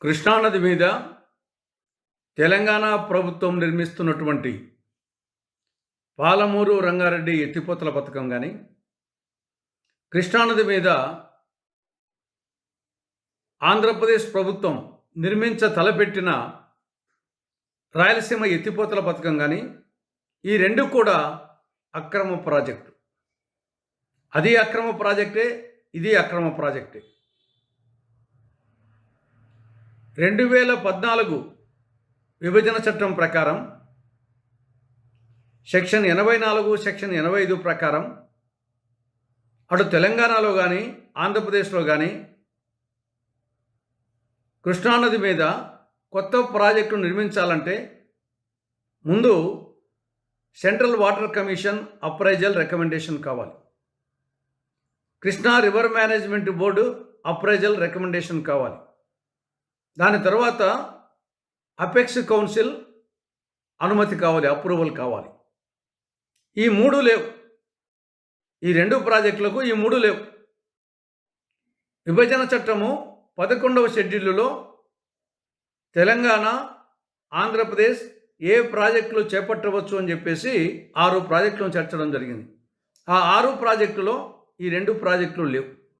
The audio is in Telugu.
కృష్ణానది మీద తెలంగాణ ప్రభుత్వం నిర్మిస్తున్నటువంటి పాలమూరు రంగారెడ్డి ఎత్తిపోతల పథకం కానీ, కృష్ణానది మీద ఆంధ్రప్రదేశ్ ప్రభుత్వం తలపెట్టిన రాయలసీమ ఎత్తిపోతల పథకం కానీ, ఈ రెండు కూడా అక్రమ ప్రాజెక్టు. అది అక్రమ ప్రాజెక్టే, ఇది అక్రమ ప్రాజెక్టే. 2014 విభజన చట్టం ప్రకారం సెక్షన్ 84, సెక్షన్ 85 ప్రకారం అటు తెలంగాణలో కానీ ఆంధ్రప్రదేశ్లో కానీ కృష్ణానది మీద కొత్త ప్రాజెక్టు నిర్మించాలంటే ముందు Central Water Commission appraisal recommendation కావాలి. Krishna River Management Board appraisal recommendation కావాలి. దాని తర్వాత అపెక్స్ కౌన్సిల్ అనుమతి కావాలి, అప్రూవల్ కావాలి. ఈ మూడు లేవు. ఈ రెండు ప్రాజెక్టులకు ఈ మూడు లేవు. విభజన చట్టము 11వ షెడ్యూల్లో తెలంగాణ, ఆంధ్రప్రదేశ్ ఏ ప్రాజెక్టులు చేపట్టవచ్చు అని చెప్పేసి 6 ప్రాజెక్టులను చేర్చడం జరిగింది. ఆ 6 ప్రాజెక్టులో ఈ 2 ప్రాజెక్టులు లేవు.